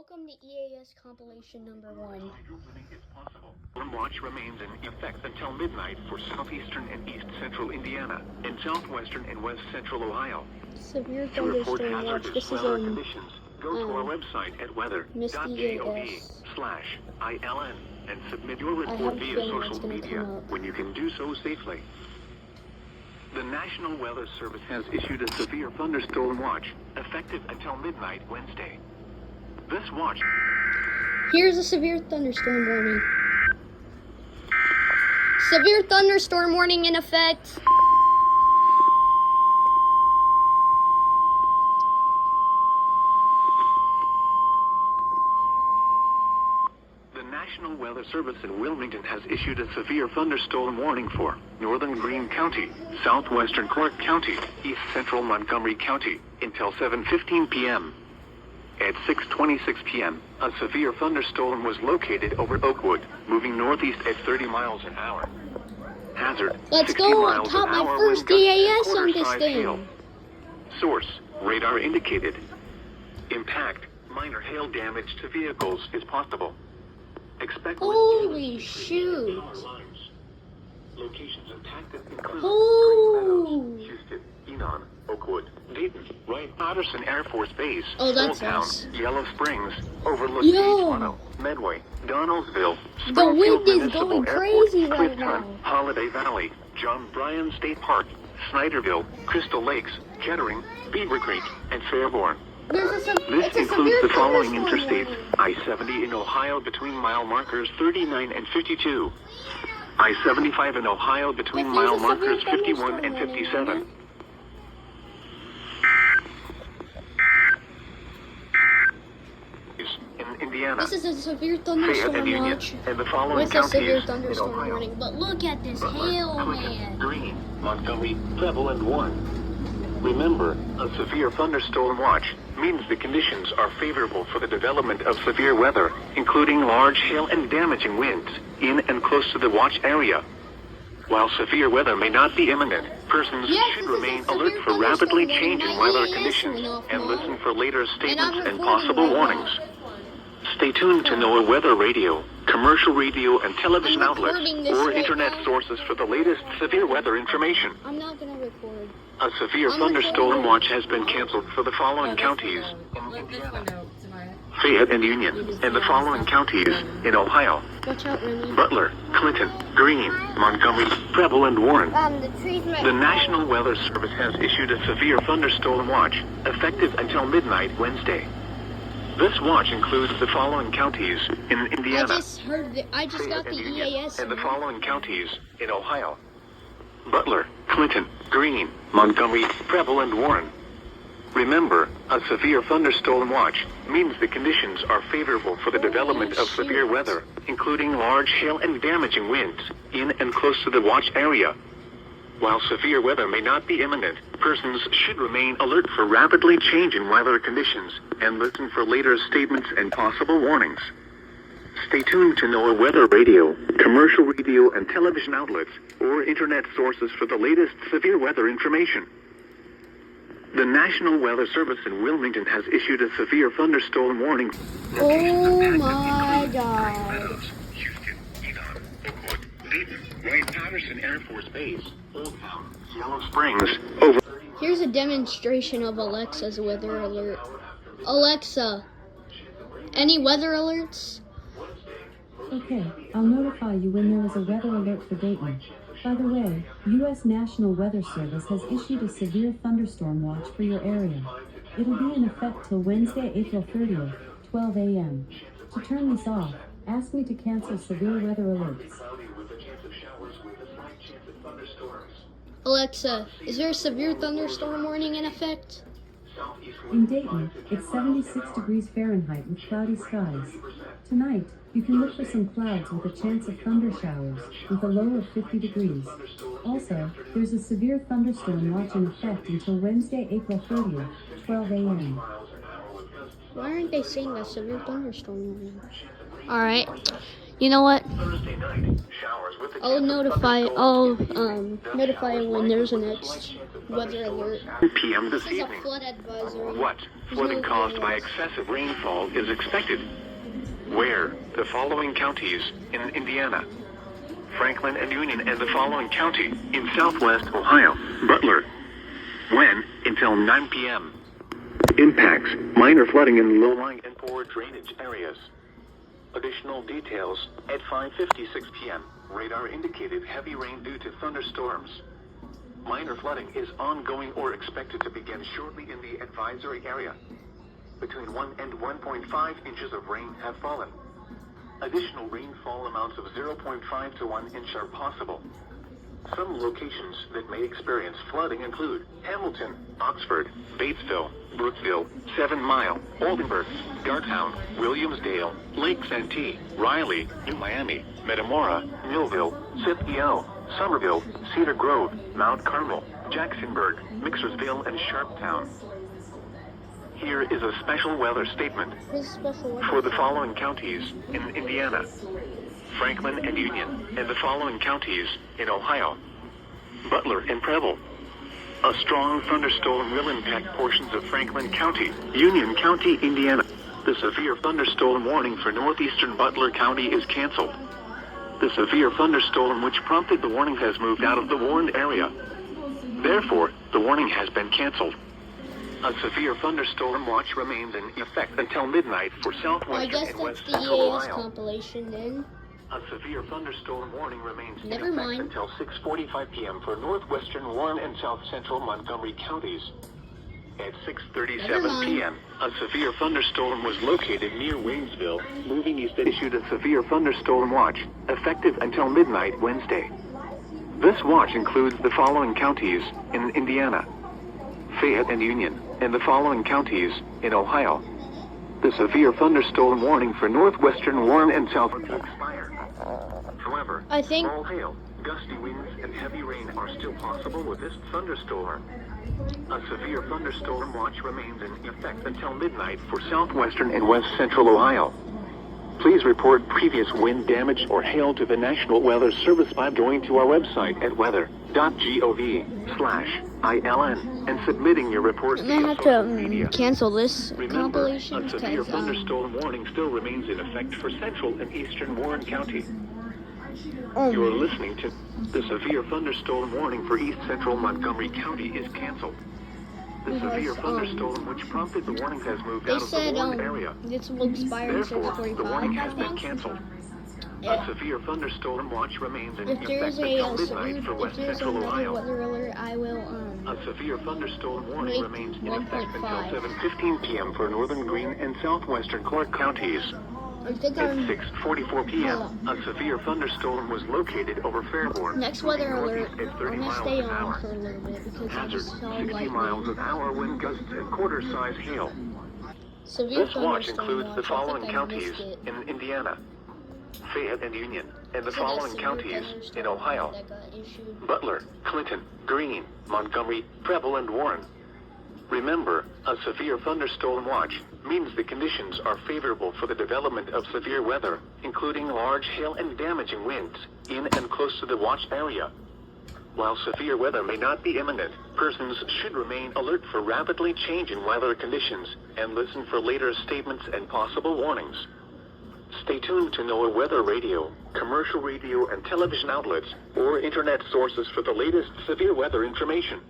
Welcome to EAS Compilation Number 1. Watch remains in effect until midnight for southeastern and east central Indiana and southwestern and west central Ohio. Severe To report thunderstorm watch. hazardous This is weather conditions, go to our website at weather.gov/ILN and submit your report via social media when you can do so safely. The National Weather Service has issued a severe thunderstorm watch, effective until midnight Wednesday. This watch... Here's a severe thunderstorm warning. Severe thunderstorm warning in effect. The National Weather Service in Wilmington has issued a severe thunderstorm warning for northern Greene County, southwestern Clark County, east central Montgomery County, until 7:15 p.m. At 6:26 p.m., a severe thunderstorm was located over Oakwood, moving northeast at 30 miles an hour. Hazard, Let's 60 go miles top an my hour first wind gusts, EAS on this quarter-size thing. hail. Source, radar indicated. Impact, minor hail damage to vehicles is possible. Expect Holy shoot. Locations impacted include Oh. Green Meadows, Houston, Enon, Oakwood, Dayton, Wright-Patterson Air Force Base, Oh, that's Old Town, us. Yellow Springs, Overlook Yo. Beachfront, Medway, Donaldsville, The wind Springfield is Municipal going Airport, crazy right Clifton, now. Holiday Valley, John Bryan State Park, Snyderville, Crystal Lakes, Kettering, Beaver Creek, and Fairborn. This This includes the following interstates: I-70 in Ohio between mile markers 39 and 52. I-75 in Ohio between But there's mile a severe markers 51 and thunderstorm warning, 57. In Indiana, This is a severe Fayette thunderstorm and Union, watch and the following with a severe counties in thunderstorm Ohio: warning. But look at this Butler, hail, Clinton, man. Greene, Montgomery, Preble, and Warren. Remember, a severe thunderstorm watch means the conditions are favorable for the development of severe weather, including large hail and damaging winds, in and close to the watch area. While severe weather may not be imminent, persons should remain alert for rapidly changing weather conditions and listen for later statements and possible warnings. Stay tuned to NOAA Weather Radio, commercial radio and television outlets, or internet sources for the latest severe weather information. I'm not gonna record. A severe thunderstorm watch has been canceled for the following counties in Indiana, Fayette and Union, and the following counties in Ohio: Watch out, Remy. Butler, Clinton, Greene, Montgomery, Preble, and Warren. The trees might The National Weather Service has issued a severe thunderstorm watch, effective until midnight Wednesday. This watch includes the following counties in Indiana, I just got the Fayette and Union, EAS. and the following counties in Ohio: Butler, Clinton, Greene, Montgomery, Preble, and Warren. Remember, a severe thunderstorm watch means the conditions are favorable for the development of severe weather, including large hail and damaging winds, in and close to the watch area. While severe weather may not be imminent, persons should remain alert for rapidly changing weather conditions and listen for later statements and possible warnings. Stay tuned to NOAA Weather Radio, commercial radio and television outlets, or internet sources for the latest severe weather information. The National Weather Service in Wilmington has issued a severe thunderstorm warning. Oh my god. Houston, Enon, Oakwood, Dayton, Wright-Patterson Air Force Base, Old Town, Yellow Springs, over... Here's a demonstration of Alexa's weather alert. Alexa, any weather alerts? Okay, I'll notify you when there is a weather alert for Dayton. By the way, U.S. National Weather Service has issued a severe thunderstorm watch for your area. It'll be in effect till Wednesday, April 30th, 12 a.m. To turn this off, ask me to cancel severe weather alerts. Alexa, is there a severe thunderstorm warning in effect? In Dayton, it's 76 degrees Fahrenheit with cloudy skies. Tonight, you can look for some clouds with a chance of thunder showers, with a low of 50 degrees. Also, there's a severe thunderstorm watch in effect until Wednesday, April 30th, 12 a.m. Why aren't they saying a severe thunderstorm warning? Alright, you know what? I'll notify when there's a next weather alert. 2 p.m. this This is a evening. flood advisory. What flooding caused by excessive rainfall is expected? Where? The following counties in Indiana. Franklin and Union and the following county in southwest Ohio. Butler. When? Until 9 p.m. Impacts. Minor flooding in low-lying and poor drainage areas. Additional details at 5:56 p.m. Radar indicated heavy rain due to thunderstorms. Minor flooding is ongoing or expected to begin shortly in the advisory area. Between 1 and 1.5 inches of rain have fallen. Additional rainfall amounts of 0.5 to 1 inch are possible. Some locations that may experience flooding include Hamilton, Oxford, Batesville, Brookville, 7 Mile, Oldenburg, Dartown, Williamsdale, Lake Santee, Riley, New Miami, Metamora, Millville, Scipio, Somerville, Cedar Grove, Mount Carmel, Jacksonburg, Mixersville, and Sharptown. Here is a special weather statement for the following counties in Indiana. Franklin and Union, and the following counties in Ohio. Butler and Preble. A strong thunderstorm will impact portions of Franklin County, Union County, Indiana. The severe thunderstorm warning for northeastern Butler County is canceled. The severe thunderstorm which prompted the warning has moved out of the warned area. Therefore, the warning has been canceled. A severe thunderstorm watch remains in effect until midnight for I southwestern guess and that's west the central EAS Ohio. compilation then. A severe thunderstorm warning remains in Never effect mind. until 6:45 p.m. for northwestern Warren and south central Montgomery counties. At Never 6:37 mind. p.m., a severe thunderstorm was located near Waynesville. Moving east, it issued a severe thunderstorm watch, effective until midnight Wednesday. This watch includes the following counties in Indiana. Fayette and Union, and the following counties in Ohio. The severe thunderstorm warning for northwestern Warren and south expired. However, I think- small hail, gusty winds, and heavy rain are still possible with this thunderstorm. A severe thunderstorm watch remains in effect until midnight for southwestern and west central Ohio. Please report previous wind damage or hail to the National Weather Service by going to our website at weather.gov/ILN and submitting your report I'm gonna via have social to media. cancel this Remember, compilation a severe because thunderstorm warning still remains in effect for central and eastern Warren County. You're listening to the severe thunderstorm warning for east central Montgomery County is canceled. The Because, severe thunderstorm which prompted the warning has moved they out of the said warned area. this will expire in Therefore, the 6:45. warning I has been think. canceled. Yeah. A severe thunderstorm watch remains in If there's effect a until severe, midnight for if west there's central another Ohio. weather alert, I will A severe thunderstorm warning Make remains in effect until 1.5. 7:15 p.m. for northern Greene and southwestern Clark counties. I think At I'm 6:44 p.m., a severe thunderstorm was located over Fairborn. next weather moving alert. northeast at I'm 30 gonna miles stay an on hour. for a little bit because I Hazard, just saw 60 lightning. miles an hour wind gusts and quarter-size hail. Severe This watch thunderstorm includes the watch. following I think I counties missed it. in Indiana. Fayette and Union, and the Is it a following severe counties thunderstorm in Ohio. that got issued? Butler, Clinton, Greene, Montgomery, Preble, and Warren. Remember, a severe thunderstorm watch means the conditions are favorable for the development of severe weather, including large hail and damaging winds, in and close to the watched area. While severe weather may not be imminent, persons should remain alert for rapidly changing weather conditions and listen for later statements and possible warnings. Stay tuned to NOAA weather radio, commercial radio and television outlets, or internet sources for the latest severe weather information.